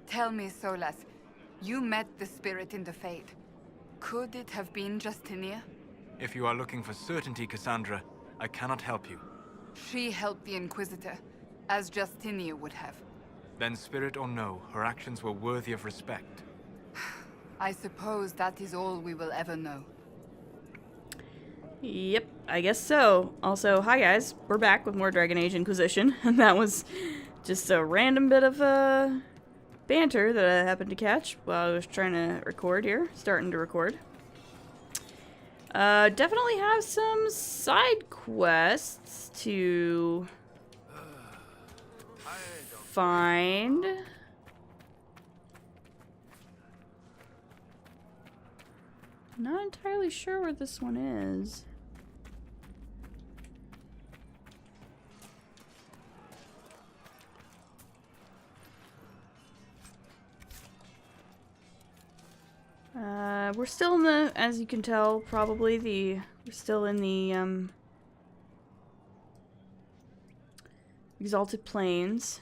Tell me, Solas, you met the spirit in the Fade. Could it have been Justinia? If you are looking for certainty, Cassandra, I cannot help you. She helped the Inquisitor, as Justinia would have. Then spirit or no, her actions were worthy of respect. I suppose that is all we will ever know. Yep, I guess so. Also, hi guys, we're back with more Dragon Age Inquisition, and that was just a random bit of banter that I happened to catch while I was trying to record here, starting to record. Definitely have some side quests to find. Not entirely sure where this one is. We're still in the, as you can tell, probably we're still in the, Exalted Plains.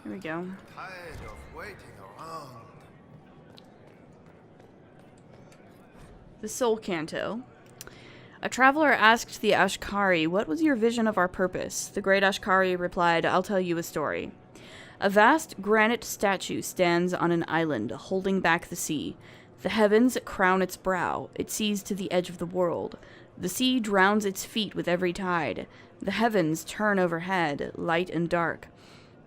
Here we go. Tired of waiting around. The Soul Canto. A traveler asked the Ashkari, "What was your vision of our purpose?" The great Ashkari replied, "I'll tell you a story. A vast granite statue stands on an island, holding back the sea. The heavens crown its brow. It sees to the edge of the world. The sea drowns its feet with every tide. The heavens turn overhead, light and dark.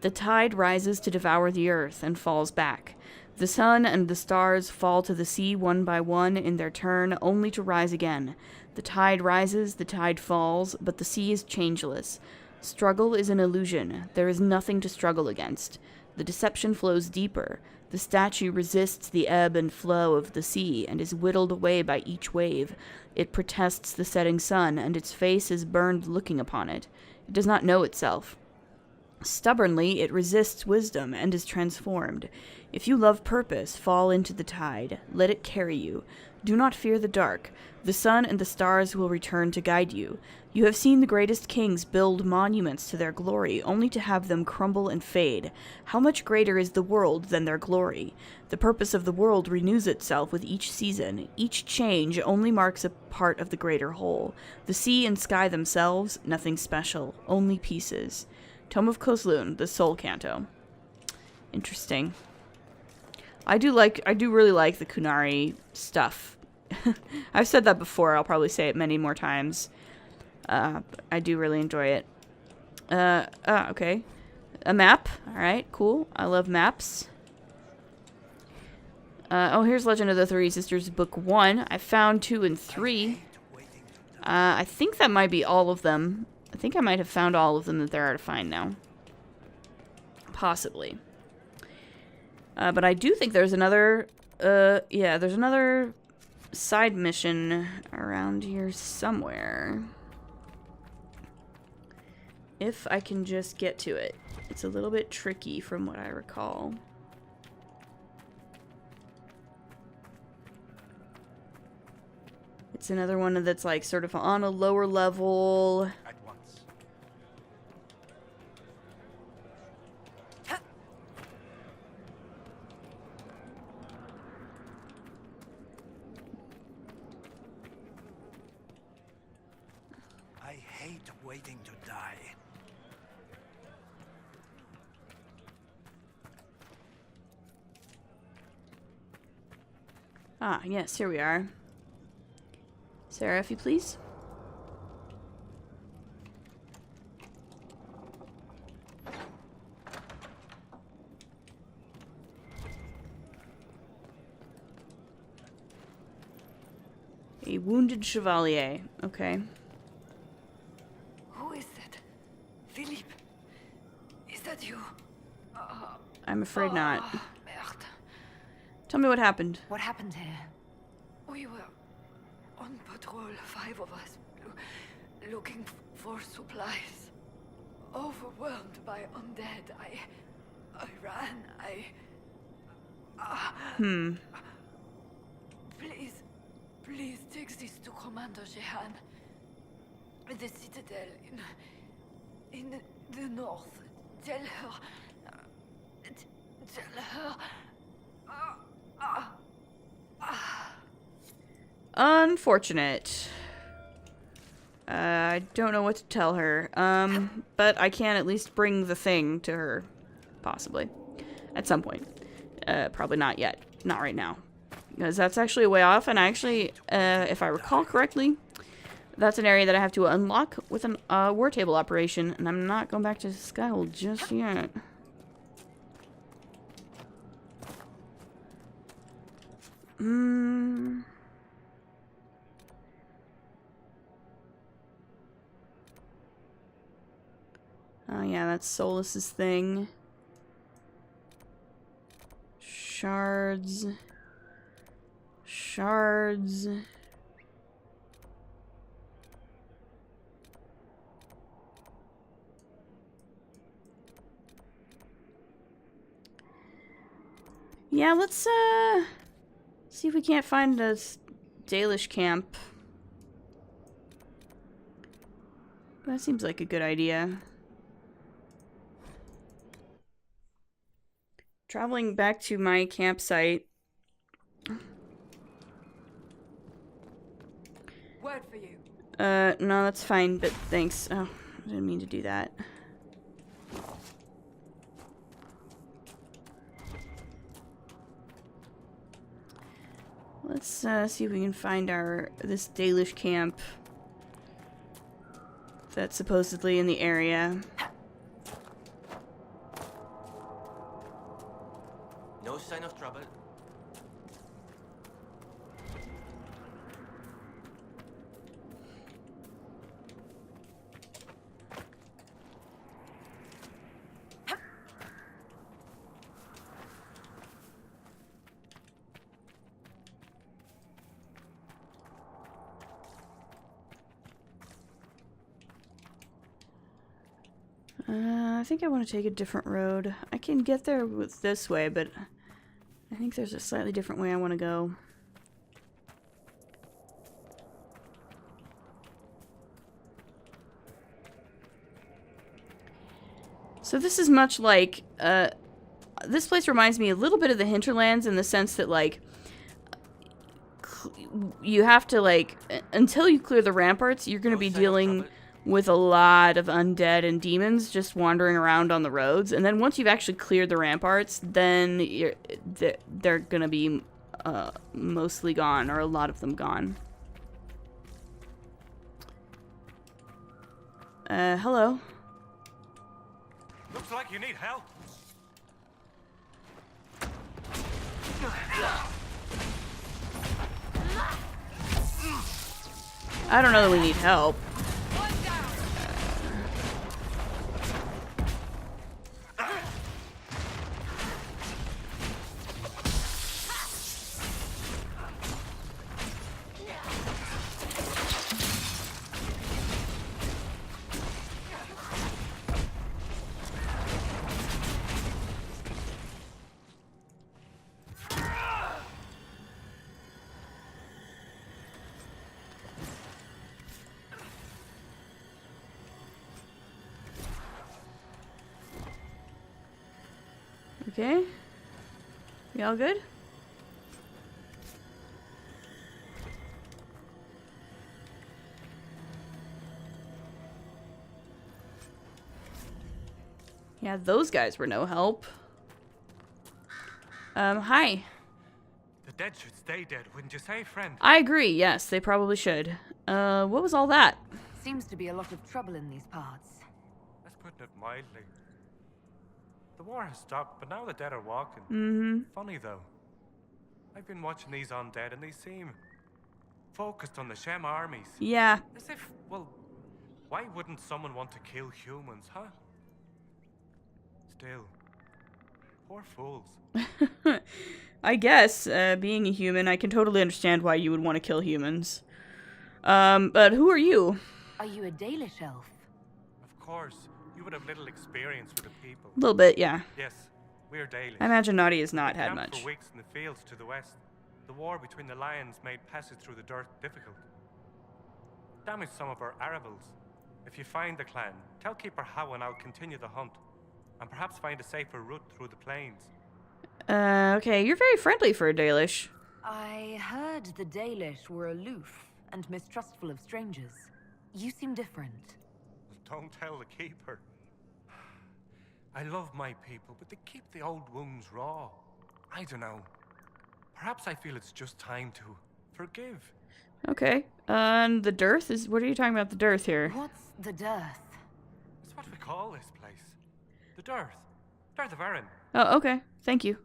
The tide rises to devour the earth and falls back. The sun and the stars fall to the sea one by one in their turn, only to rise again. The tide rises, the tide falls, but the sea is changeless. Struggle is an illusion. There is nothing to struggle against. The deception flows deeper. The statue resists the ebb and flow of the sea and is whittled away by each wave. It protests the setting sun, and its face is burned looking upon it. It does not know itself. Stubbornly, it resists wisdom and is transformed. If you love purpose, fall into the tide. Let it carry you. Do not fear the dark. The sun and the stars will return to guide you. You have seen the greatest kings build monuments to their glory, only to have them crumble and fade. How much greater is the world than their glory? The purpose of the world renews itself with each season. Each change only marks a part of the greater whole. The sea and sky themselves, nothing special, only pieces. Tome of Kozlun, the Soul Canto. Interesting. I do really like the Kunari stuff. I've said that before, I'll probably say it many more times. I do really enjoy it. Okay. A map. Alright, cool. I love maps. Oh, here's Legend of the Three Sisters Book 1. I found 2 and 3. I think that might be all of them. I think I might have found all of them that there are to find now. Possibly. But I do think there's another, yeah, there's another side mission around here somewhere. If I can just get to it. It's a little bit tricky from what I recall. It's another one that's like sort of on a lower level. At once. I hate waiting to die. Ah, yes, here we are. Sarah, if you please. A wounded chevalier. Okay. Who is that? Philippe? Is that you? I'm afraid not. Merde. Tell me what happened. What happened here? We were on patrol, 5 of us, looking for supplies. Overwhelmed by undead, I ran, Please take this to Commander Jehan. The citadel in the north. Tell her tell her. Unfortunate. I don't know what to tell her. But I can at least bring the thing to her. Possibly. At some point. Probably not yet. Not right now. Because that's actually a way off, and I actually, if I recall correctly, that's an area that I have to unlock with a war table operation, and I'm not going back to Skyhold just yet. Oh yeah, that's Solus's thing. Shards. Shards. Yeah, let's see if we can't find a Dalish camp. That seems like a good idea. Traveling back to my campsite. Word for you. No, that's fine, but thanks. Oh, I didn't mean to do that. Let's see if we can find this Dalish camp that's supposedly in the area. No sign of trouble. I think I want to take a different road. I can get there with this way, but I think there's a slightly different way I want to go. So this is much like, this place reminds me a little bit of the Hinterlands in the sense that, like, you have to, like, until you clear the ramparts, you're going to be dealing with a lot of undead and demons just wandering around on the roads. And then once you've actually cleared the ramparts, then they're going to be mostly gone, or a lot of them gone. Hello. Looks like you need help. I don't know that we need help. Okay. We all good? Yeah, those guys were no help. Hi. The dead should stay dead, wouldn't you say, friend? I agree, yes, they probably should. What was all that? Seems to be a lot of trouble in these parts. That's putting it mildly. The war has stopped, but now the dead are walking. Mm-hmm. Funny, though. I've been watching these undead, and they seem focused on the Shem armies. Yeah. As if, well, why wouldn't someone want to kill humans, huh? Still, poor fools. I guess, being a human, I can totally understand why you would want to kill humans. But who are you? Are you a Dalish elf? Of course, you would have little experience with the people. A little bit, yeah. Yes, we're Dalish. I imagine Naughty has not We had camped much. for weeks in the fields to the west. The war between the lions made passage through the dirt difficult. Damaged some of our arravals. If you find the clan, tell Keeper How and I'll continue the hunt, and perhaps find a safer route through the plains. Okay, you're very friendly for a Dalish. I heard the Dalish were aloof and mistrustful of strangers. You seem different. Don't tell the keeper. I love my people, but they keep the old wounds raw. I don't know. Perhaps I feel it's just time to forgive. Okay. And the dearth is... What are you talking about the dearth here? What's the dearth? It's what we call this place. The Dearth. Dearth of Erin. Oh, okay. Thank you.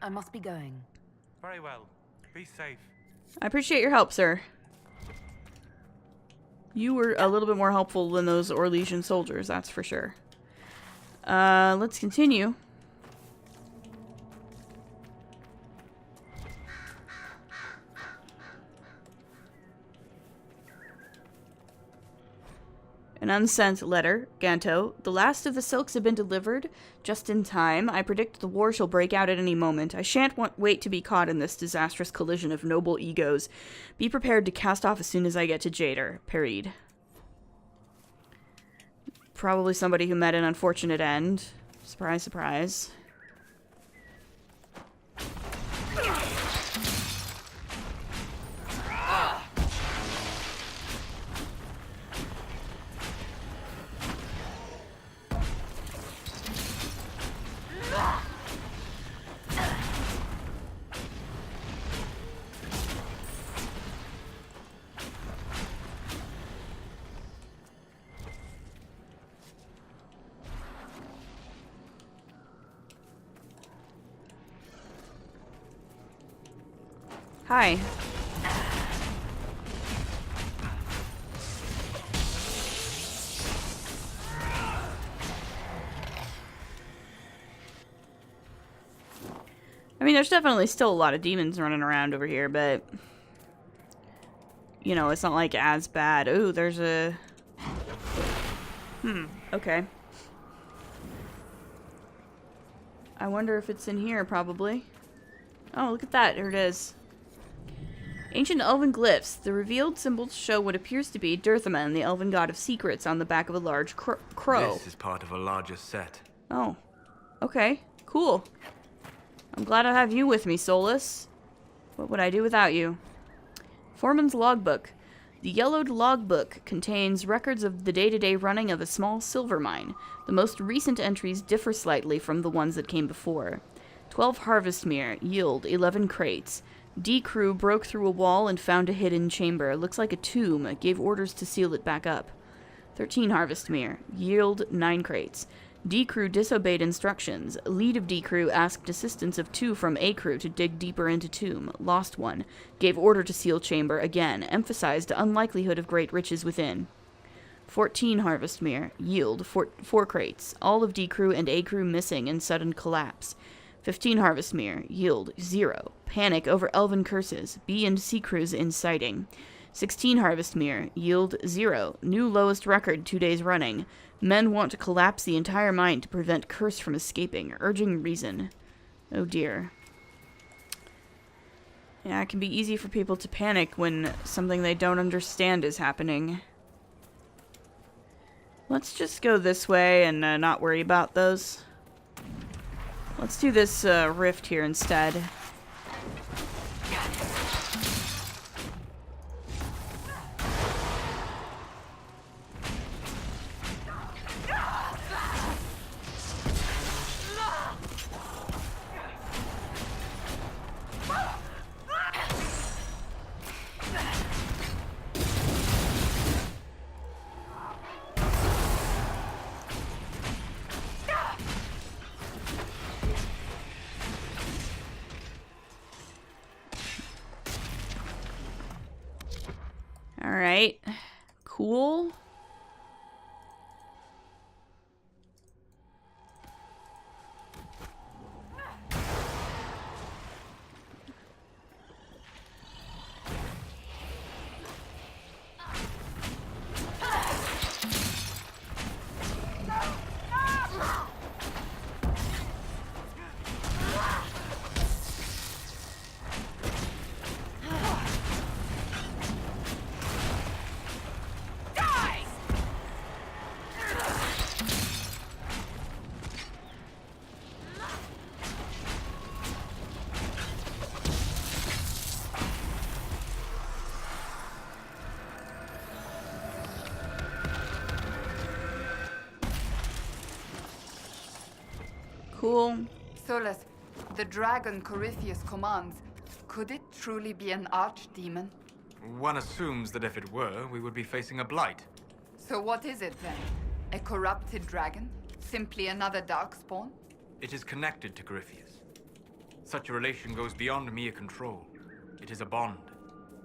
I must be going. Very well. Be safe. I appreciate your help, sir. You were a little bit more helpful than those Orlesian soldiers, that's for sure. Let's continue. An unsent letter. Ganto. The last of the silks have been delivered. Just in time. I predict the war shall break out at any moment. I shan't wait to be caught in this disastrous collision of noble egos. Be prepared to cast off as soon as I get to Jader. Pereed. Probably somebody who met an unfortunate end. Surprise, surprise. Hi. I mean, there's definitely still a lot of demons running around over here, but... You know, it's not like as bad. Ooh, there's a... okay. I wonder if it's in here, probably. Oh, look at that. Here it is. Ancient elven glyphs. The revealed symbols show what appears to be Dirthaman, the elven god of secrets, on the back of a large crow. This is part of a larger set. Oh. Okay. Cool. I'm glad I have you with me, Solus. What would I do without you? Foreman's logbook. The yellowed logbook contains records of the day-to-day running of a small silver mine. The most recent entries differ slightly from the ones that came before. 12 harvest mere, yield 11 crates. D crew broke through a wall and found a hidden chamber. Looks like a tomb. Gave orders to seal it back up. 13 harvest mere, yield 9 crates. D crew disobeyed instructions. Lead of D crew asked assistance of 2 from A crew to dig deeper into tomb. Lost 1. Gave order to seal chamber again. Emphasized unlikelihood of great riches within. 14 harvest mere, yield 4 crates. All of D crew and A crew missing in sudden collapse. 15 harvest mere, yield 0. Panic over elven curses. B and C crews inciting. 16 harvest mere, yield 0. New lowest record 2 days running. Men want to collapse the entire mine to prevent curse from escaping. Urging reason. Oh dear. Yeah, it can be easy for people to panic when something they don't understand is happening. Let's just go this way and not worry about those. Let's do this rift here instead. Alright. Cool. Cool. Solus, the dragon Corypheus commands, could it truly be an archdemon? One assumes that if it were, we would be facing a blight. So what is it then? A corrupted dragon? Simply another darkspawn? It is connected to Corypheus. Such a relation goes beyond mere control. It is a bond.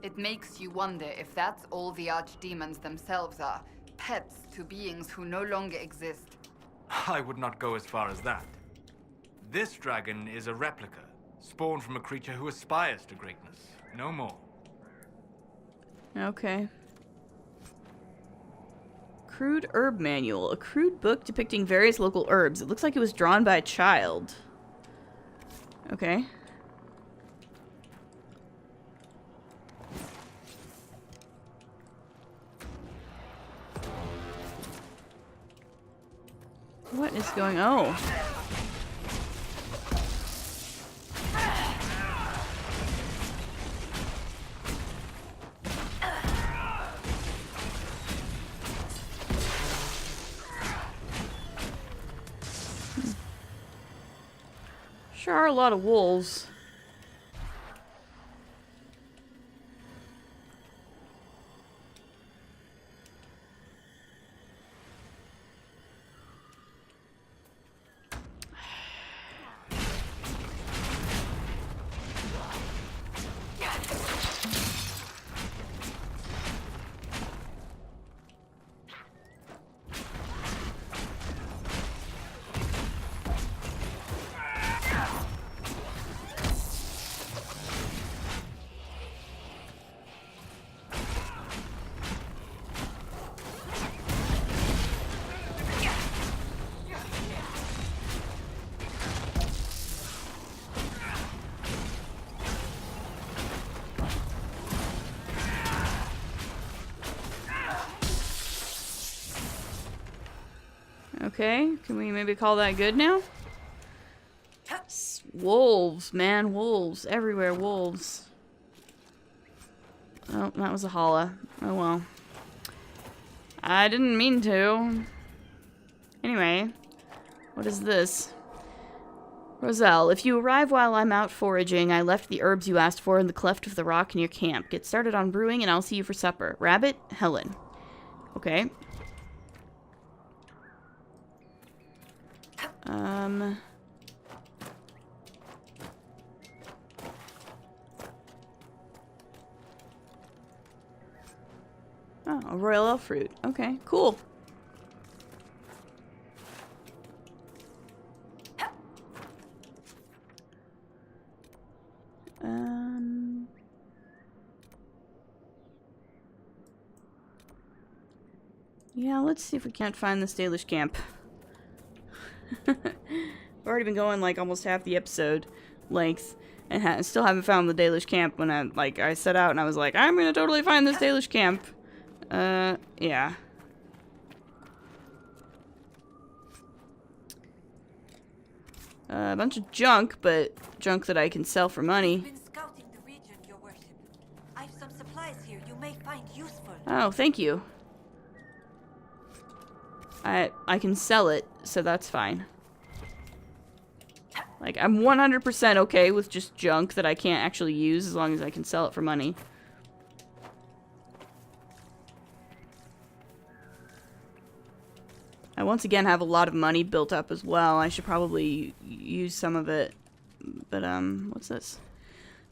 It makes you wonder if that's all the archdemons themselves are. Pets to beings who no longer exist. I would not go as far as that. This dragon is a replica, spawned from a creature who aspires to greatness. No more. Okay. Crude Herb Manual. A crude book depicting various local herbs. It looks like it was drawn by a child. Okay. What is going on? Oh. Sure are a lot of wolves. Okay, can we maybe call that good now? Wolves, man, wolves. Everywhere, wolves. Oh, that was a holla. Oh well. I didn't mean to. Anyway, what is this? Roselle, if you arrive while I'm out foraging, I left the herbs you asked for in the cleft of the rock near camp. Get started on brewing and I'll see you for supper. Rabbit, Helen. Okay. Oh, a royal elf fruit. Okay, cool. Yeah, let's see if we can't find this Dalish camp. We've already been going like almost half the episode length and still haven't found the Dalish camp when I set out and I was like, I'm gonna totally find this Dalish camp. Yeah. A bunch of junk, but junk that I can sell for money. I've been scouting the region, your worship. I've some supplies here you may find useful. Oh, thank you. I can sell it, so that's fine. Like, I'm 100% okay with just junk that I can't actually use as long as I can sell it for money. I once again have a lot of money built up as well. I should probably use some of it. But, what's this?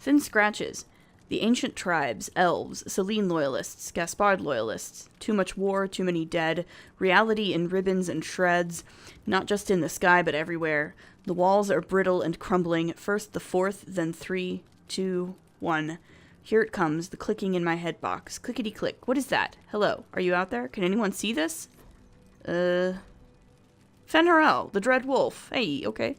Thin scratches. The ancient tribes, elves, Selene loyalists, Gaspard loyalists. Too much war, too many dead. Reality in ribbons and shreds. Not just in the sky, but everywhere. The walls are brittle and crumbling. First the fourth, then 3, 2, 1. Here it comes, the clicking in my head box. Clickety-click. What is that? Hello. Are you out there? Can anyone see this? Fen'Harel, the Dread Wolf. Hey, okay.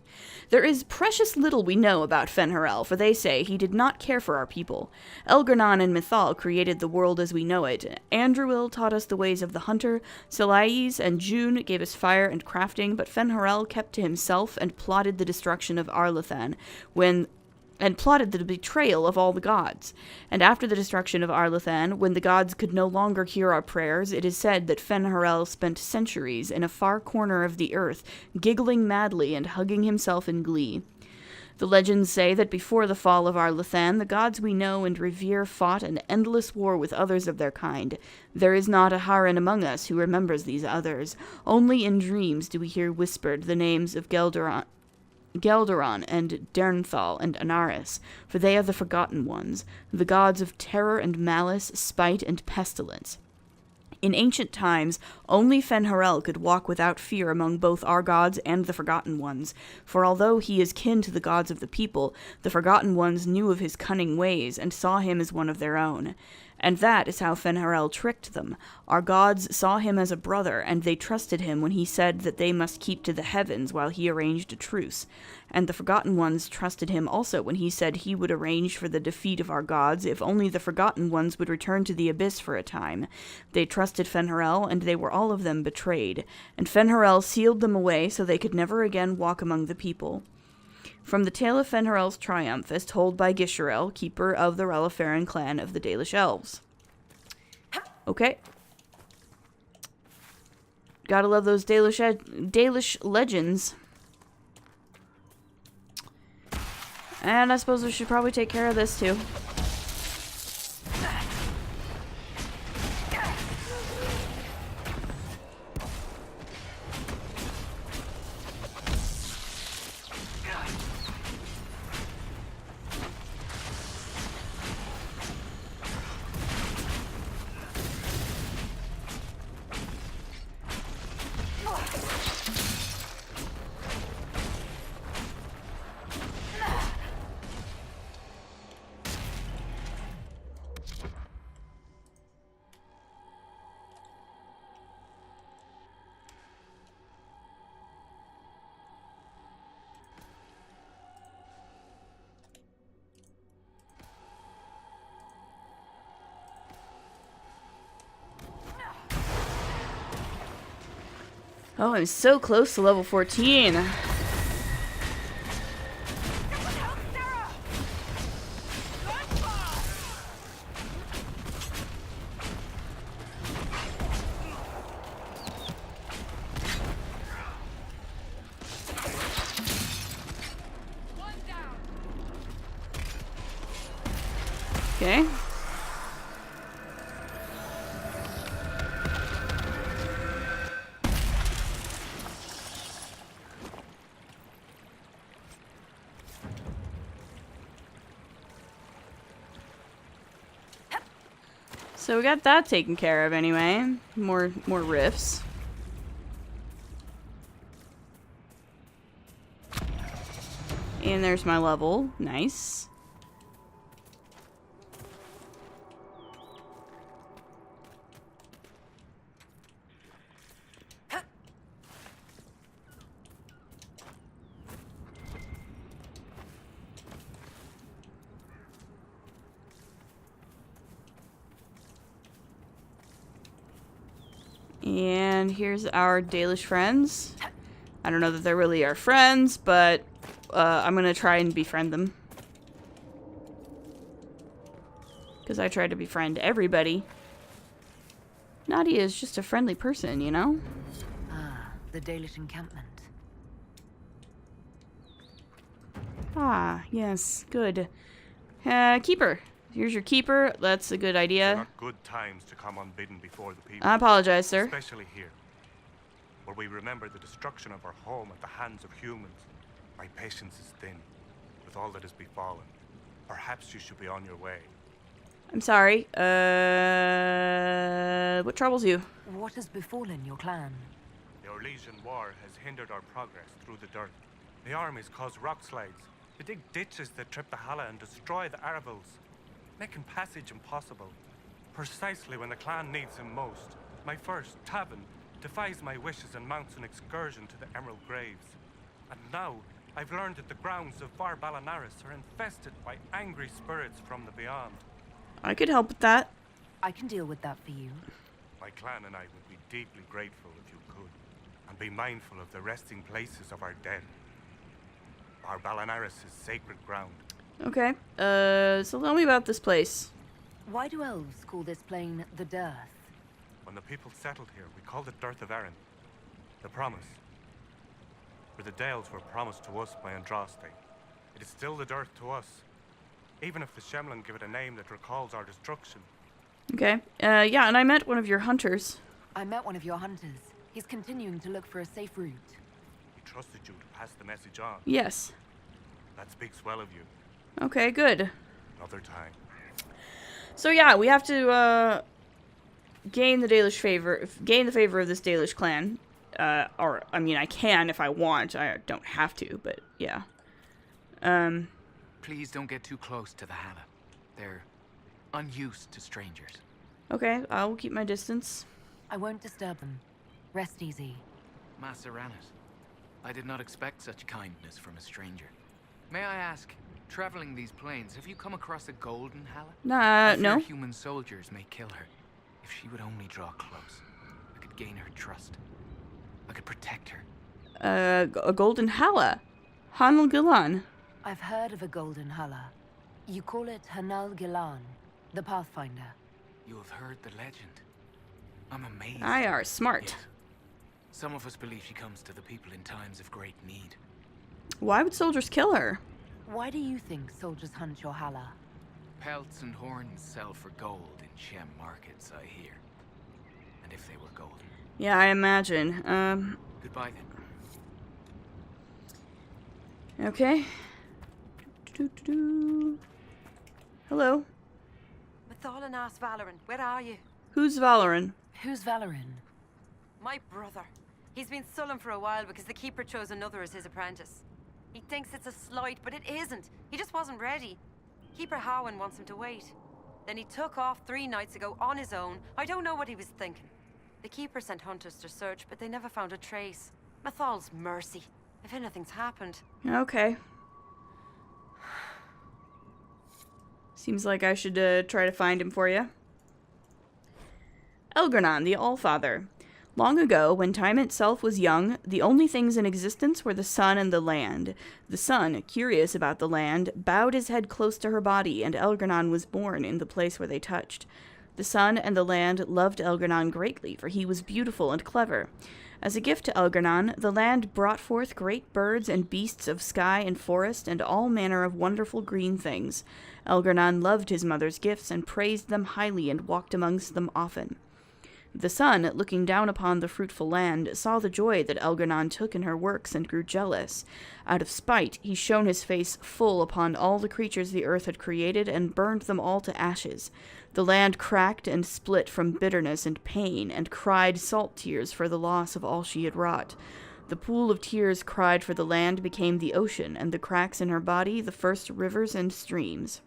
There is precious little we know about Fen'Harel, for they say he did not care for our people. Elgar'nan and Mythal created the world as we know it. Andruil taught us the ways of the hunter. Selais and June gave us fire and crafting, but Fen'Harel kept to himself and plotted the destruction of Arlathan when and plotted the betrayal of all the gods. And after the destruction of Arlathan, when the gods could no longer hear our prayers, it is said that Fen'Harel spent centuries in a far corner of the earth, giggling madly and hugging himself in glee. The legends say that before the fall of Arlathan, the gods we know and revere fought an endless war with others of their kind. There is not a Haran among us who remembers these others. Only in dreams do we hear whispered the names of Gelderon and Dernthal and Anaris, for they are the Forgotten Ones, the gods of terror and malice, spite and pestilence. In ancient times, only Fen'Harel could walk without fear among both our gods and the Forgotten Ones, for although he is kin to the gods of the people, the Forgotten Ones knew of his cunning ways and saw him as one of their own. And that is how Fen'Harel tricked them. Our gods saw him as a brother, and they trusted him when he said that they must keep to the heavens while he arranged a truce. And the Forgotten Ones trusted him also when he said he would arrange for the defeat of our gods if only the Forgotten Ones would return to the Abyss for a time. They trusted Fen'Harel, and they were all of them betrayed. And Fen'Harel sealed them away so they could never again walk among the people. From the tale of Fen'Harel's triumph, as told by Gisharel, keeper of the Ralafaran clan of the Dalish elves. Okay. Gotta love those Dalish legends. And I suppose we should probably take care of this too. Oh, I'm so close to level 14. Okay. So we got that taken care of anyway. More rifts. And there's my level. Nice. And here's our Dalish friends. I don't know that they're really our friends, but I'm gonna try and befriend them. Because I try to befriend everybody. Nadia is just a friendly person, you know? Ah, the Dalish encampment. Ah, yes, good. Keeper. Here's your keeper. That's a good They're idea. not good times to come unbidden before the people. I apologize, sir. Especially here, where we remember the destruction of our home at the hands of humans. My patience is thin, with all that has befallen. Perhaps you should be on your way. I'm sorry. What troubles you? What has befallen your clan? The Orlesian war has hindered our progress through the dirt. The armies cause rock slides. They dig ditches that trip the Hala and destroy the Arvils, making passage impossible. Precisely when the clan needs him most, my first, Tavin, defies my wishes and mounts an excursion to the Emerald Graves. And now, I've learned that the grounds of Var Balanaris are infested by angry spirits from the beyond. I could help with that. I can deal with that for you. My clan and I would be deeply grateful if you could, and be mindful of the resting places of our dead. Var Balanaris is sacred ground. Okay. So tell me about this place. Why do elves call this plane the Dearth? When the people settled here, we called it Dearth of Erin. The promise. For the Dales were promised to us by Andraste. It is still the Dearth to us. Even if the Shemlin give it a name that recalls our destruction. Okay. Yeah, and I met one of your hunters. I met one of your hunters. He's continuing to look for a safe route. He trusted you to pass the message on. Yes. That speaks well of you. Okay, good. Another time. So yeah, we have to gain the favor of this Dalish clan. Or I mean, I can if I want. I don't have to, but yeah. Please don't get too close to the Halla. They're unused to strangers. Okay, I will keep my distance. I won't disturb them. Rest easy. Maceranis, I did not expect such kindness from a stranger. May I ask, traveling these plains, have you come across a golden Halla? Nah, I fear no. human soldiers may kill her. If she would only draw close, I could gain her trust. I could protect her. A golden Halla. Hanal Gilan. I've heard of a golden Halla. You call it Hanal Gilan, the Pathfinder. You have heard the legend. I'm amazed. I are smart. Yes. Some of us believe she comes to the people in times of great need. Why would soldiers kill her? Why do you think soldiers hunt your Halla? Pelts and horns sell for gold in Shem markets, I hear. And if they were golden. Yeah, I imagine. Goodbye then. Okay. Hello. Mathalan asked Valoran, where are you? Who's Valoran? Who's Valoran? My brother. He's been sullen for a while because the Keeper chose another as his apprentice. He thinks it's a slight, but it isn't. He just wasn't ready. Keeper Howen wants him to wait. Then he took off 3 nights ago on his own. I don't know what he was thinking. The Keeper sent hunters to search, but they never found a trace. Mathal's mercy. If anything's happened. Okay. Seems like I should try to find him for you. Elgranon, the Allfather. Long ago, when time itself was young, the only things in existence were the sun and the land. The sun, curious about the land, bowed his head close to her body, and Elgranon was born in the place where they touched. The sun and the land loved Elgranon greatly, for he was beautiful and clever. As a gift to Elgranon, the land brought forth great birds and beasts of sky and forest, and all manner of wonderful green things. Elgranon loved his mother's gifts, and praised them highly, and walked amongst them often. The sun, looking down upon the fruitful land, saw the joy that Elgranon took in her works, and grew jealous. Out of spite, he shone his face full upon all the creatures the earth had created, and burned them all to ashes. The land cracked and split from bitterness and pain, and cried salt tears for the loss of all she had wrought. The pool of tears cried for the land became the ocean, and the cracks in her body the first rivers and streams.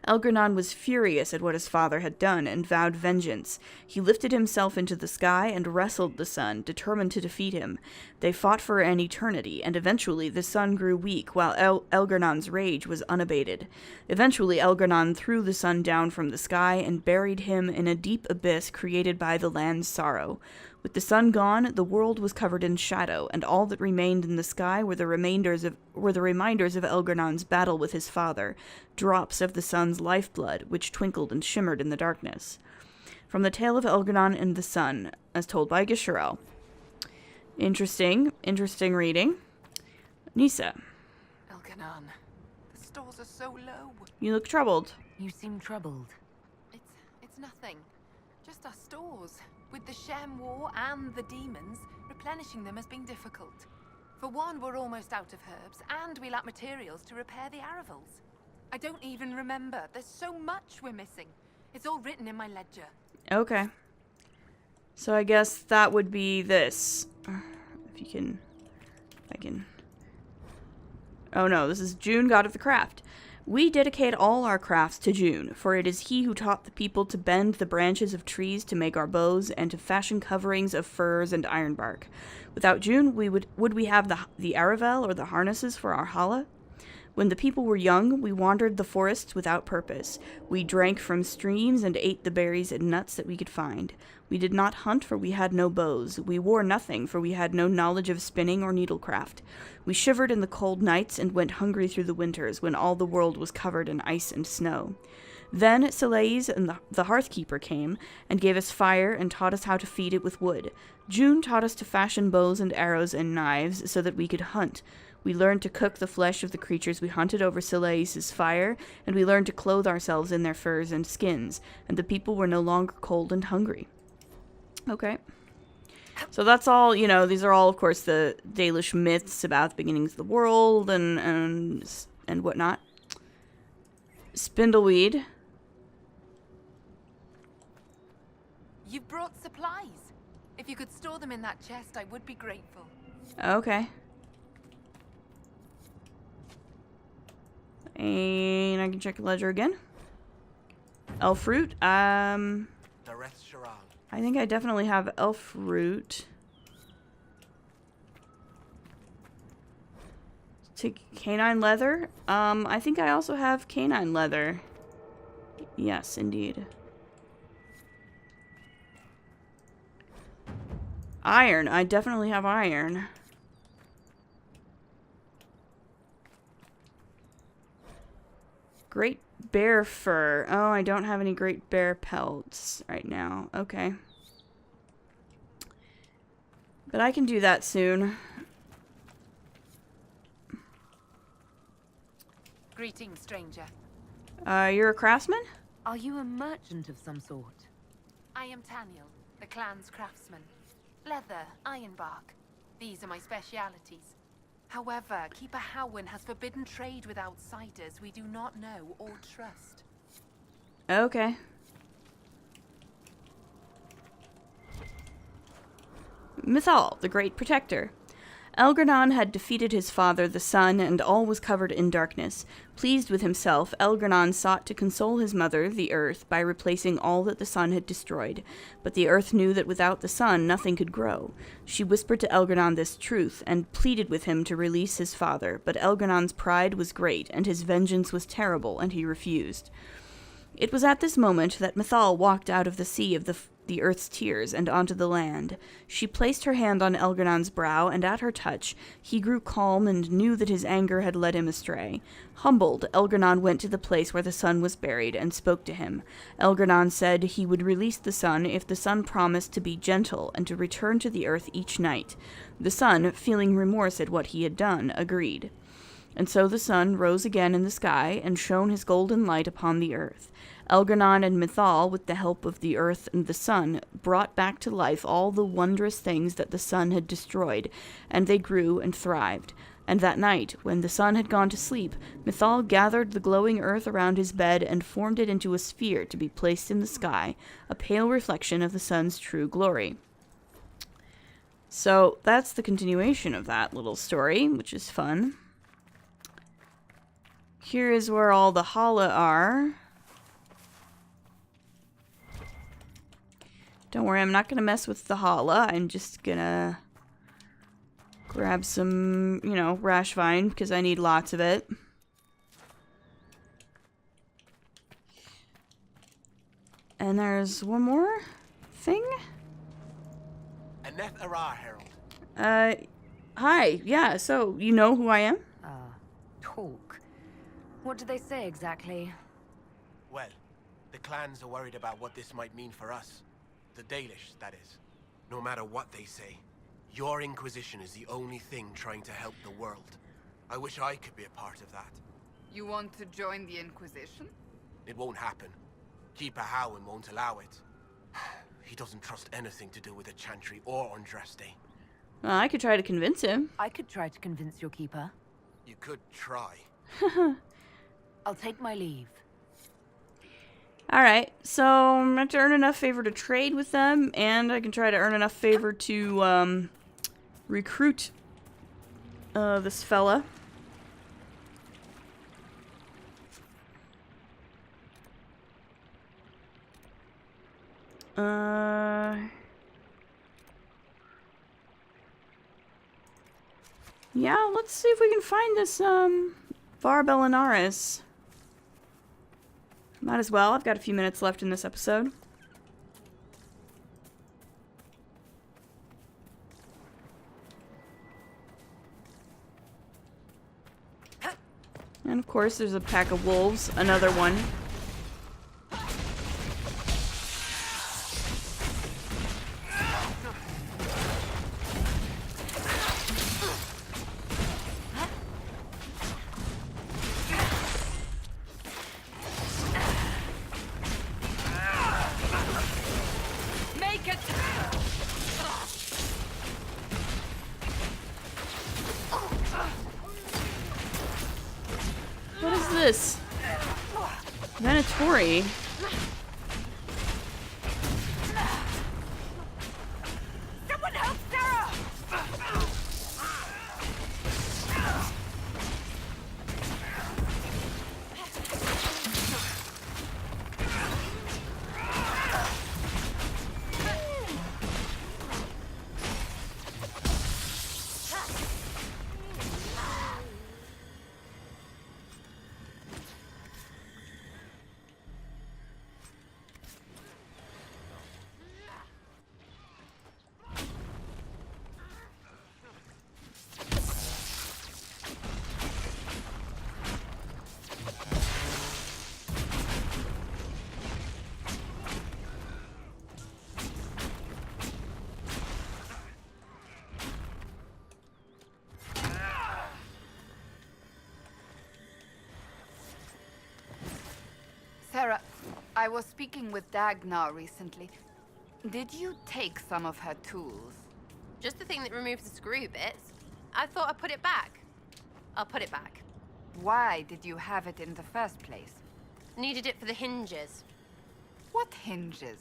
Elgranon was furious at what his father had done, and vowed vengeance. He lifted himself into the sky and wrestled the sun, determined to defeat him. They fought for an eternity, and eventually the sun grew weak, while Elgranon's rage was unabated. Eventually Elgranon threw the sun down from the sky, and buried him in a deep abyss created by the land's sorrow. With the sun gone, the world was covered in shadow, and all that remained in the sky were the reminders of Elgranon's battle with his father, drops of the sun's lifeblood, which twinkled and shimmered in the darkness. From the tale of Elgranon and the sun, as told by Gisherel. Interesting reading. Nisa, Elganon, the stores are so low. you look troubled. You seem troubled. It's nothing. Just our stores. With the Shem War and the demons, replenishing them has been difficult. For one, we're almost out of herbs, and we lack materials to repair the Aravals. I don't even remember. There's so much we're missing. It's all written in my ledger. Okay. So I guess that would be this. If I can. Oh no, this is June, god of the craft. We dedicate all our crafts to June, for it is he who taught the people to bend the branches of trees to make our bows, and to fashion coverings of furs and ironbark. Without June, would we have the Aravel or the harnesses for our Hala? When the people were young, we wandered the forests without purpose. We drank from streams and ate the berries and nuts that we could find. We did not hunt, for we had no bows. We wore nothing, for we had no knowledge of spinning or needlecraft. We shivered in the cold nights and went hungry through the winters, when all the world was covered in ice and snow. Then Selais and the Hearthkeeper came, and gave us fire and taught us how to feed it with wood. June taught us to fashion bows and arrows and knives, so that we could hunt. We learned to cook the flesh of the creatures we hunted over Selais' fire, and we learned to clothe ourselves in their furs and skins, and the people were no longer cold and hungry. Okay. So that's all, you know, these are all, of course, the Dalish myths about the beginnings of the world and whatnot. Spindleweed. You've brought supplies. If you could store them in that chest, I would be grateful. Okay. And I can check the ledger again. Elf root. I think I definitely have elf root. Take canine leather. I think I also have canine leather. Yes, indeed. Iron. I definitely have iron. Great bear fur. Oh, I don't have any great bear pelts right now. Okay. But I can do that soon. Greetings, stranger. You're a craftsman? Are you a merchant of some sort? I am Taniel, the clan's craftsman. Leather, ironbark. These are my specialities. However, Keeper Howin has forbidden trade with outsiders we do not know or trust. Okay. Mythal, the Great Protector. Elgranon had defeated his father, the sun, and all was covered in darkness. Pleased with himself, Elgranon sought to console his mother, the earth, by replacing all that the sun had destroyed. But the earth knew that without the sun, nothing could grow. She whispered to Elgranon this truth, and pleaded with him to release his father. But Elgranon's pride was great, and his vengeance was terrible, and he refused. It was at this moment that Mythal walked out of the sea of the earth's tears and onto the land. She placed her hand on Elgranon's brow, and at her touch, he grew calm and knew that his anger had led him astray. Humbled, Elgranon went to the place where the sun was buried and spoke to him. Elgranon said he would release the sun if the sun promised to be gentle and to return to the earth each night. The sun, feeling remorse at what he had done, agreed. And so the sun rose again in the sky and shone his golden light upon the earth. Elgranon and Mythal, with the help of the earth and the sun, brought back to life all the wondrous things that the sun had destroyed, and they grew and thrived. And that night, when the sun had gone to sleep, Mythal gathered the glowing earth around his bed and formed it into a sphere to be placed in the sky, a pale reflection of the sun's true glory. So that's the continuation of that little story, which is fun. Here is where all the Hala are. Don't worry, I'm not going to mess with the Hala. I'm just going to grab some, you know, rash vine because I need lots of it. And there's one more thing. Aneth Arar, Herald. Hi. Yeah, so you know who I am? Talk. What do they say exactly? Well, the clans are worried about what this might mean for us. The Dalish, that is. No matter what they say, your Inquisition is the only thing trying to help the world. I wish I could be a part of that. You want to join the Inquisition? It won't happen. Keeper Howin won't allow it. He doesn't trust anything to do with the Chantry or Andraste. Well, I could try to convince him. I could try to convince your keeper. You could try. I'll take my leave. Alright, so I'm going to earn enough favor to trade with them, and I can try to earn enough favor to recruit this fella. Yeah, let's see if we can find this Var Belinaris. Might as well. I've got a few minutes left in this episode. And of course, there's a pack of wolves. Another one. What is this? Venatori. Someone help Sarah! Sarah, I was speaking with Dagnar recently. Did you take some of her tools? Just the thing that removes the screw bits. I thought I'd put it back. I'll put it back. Why did you have it in the first place? Needed it for the hinges. What hinges?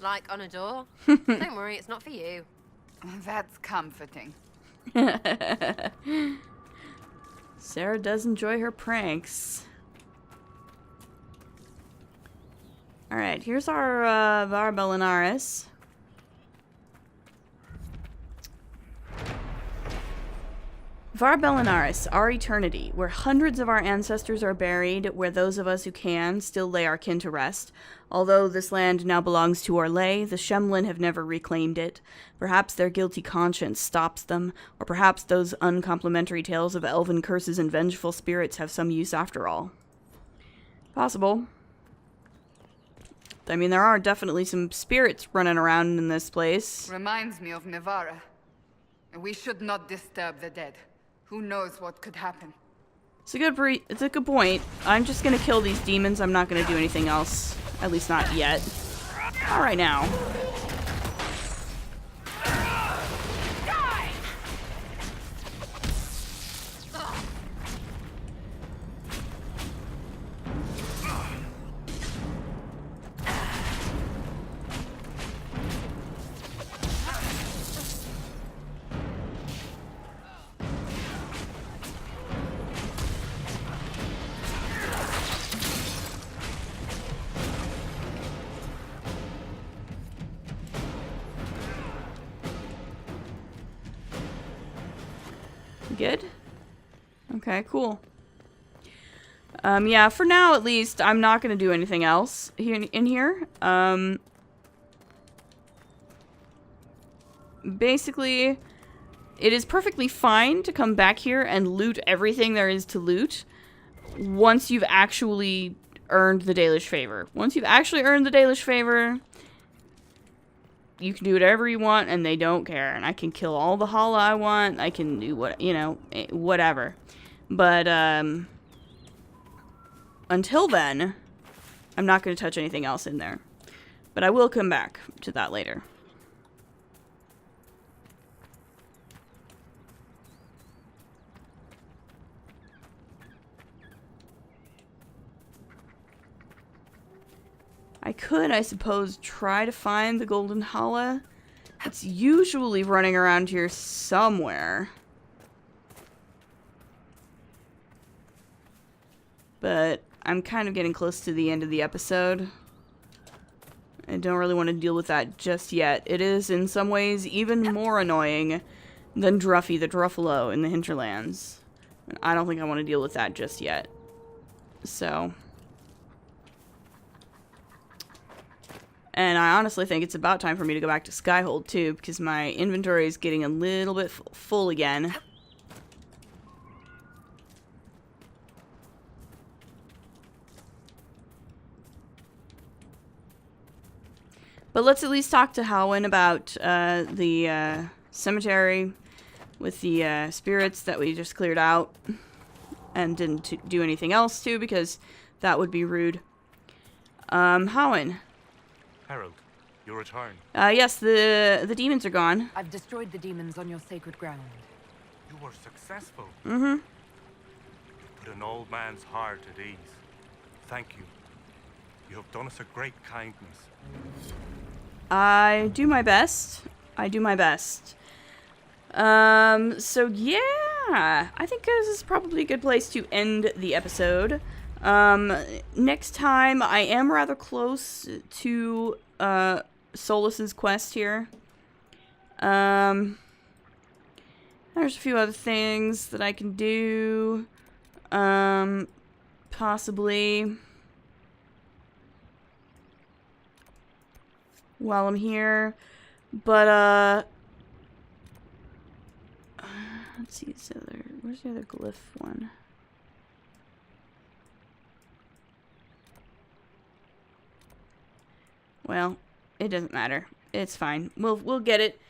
Like on a door. Don't worry, it's not for you. That's comforting. Sarah does enjoy her pranks. Alright, here's our Var Belinaris. Var Belinaris, our eternity, where hundreds of our ancestors are buried, where those of us who can still lay our kin to rest. Although this land now belongs to Orlais, the Shemlin have never reclaimed it. Perhaps their guilty conscience stops them, or perhaps those uncomplimentary tales of elven curses and vengeful spirits have some use after all. Possible. I mean, there are definitely some spirits running around in this place. Reminds me of Nevara. We should not disturb the dead. Who knows what could happen? It's a good point. I'm just gonna kill these demons. I'm not gonna do anything else. At least not yet. All right now. Good? Okay, cool. Yeah, for now at least, I'm not gonna do anything else in here. Basically, it is perfectly fine to come back here and loot everything there is to loot once you've actually earned the Dalish favor. Once you've actually earned the Dalish favor, you can do whatever you want, and they don't care. And I can kill all the Hala I want. I can do what, you know, whatever. But, until then, I'm not going to touch anything else in there. But I will come back to that later. I could, I suppose, try to find the Golden Hala. It's usually running around here somewhere. But I'm kind of getting close to the end of the episode. I don't really want to deal with that just yet. It is, in some ways, even more annoying than Druffy the Druffalo in the Hinterlands. I don't think I want to deal with that just yet. So. And I honestly think it's about time for me to go back to Skyhold too, because my inventory is getting a little bit full again. But let's at least talk to Halwyn about the cemetery with the spirits that we just cleared out. And didn't do anything else to, because that would be rude. Halwyn. Harold, you return. Yes, the demons are gone. I've destroyed the demons on your sacred ground. You were successful. Mm-hmm. You put an old man's heart at ease. Thank you. You have done us a great kindness. I do my best. I do my best. So yeah, I think this is probably a good place to end the episode. Next time, I am rather close to, Solus's quest here. There's a few other things that I can do, possibly while I'm here, but, let's see, where's the other glyph one? Well, it doesn't matter. It's fine. We'll get it.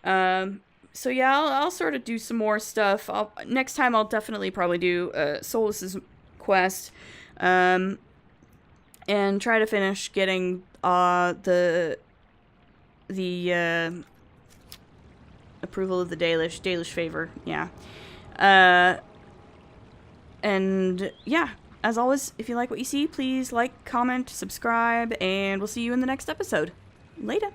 So yeah, I'll sort of do some more stuff. Next time I'll definitely probably do Solus's quest, and try to finish getting the approval of the Dalish favor. Yeah. And yeah. As always, if you like what you see, please like, comment, subscribe, and we'll see you in the next episode. Later.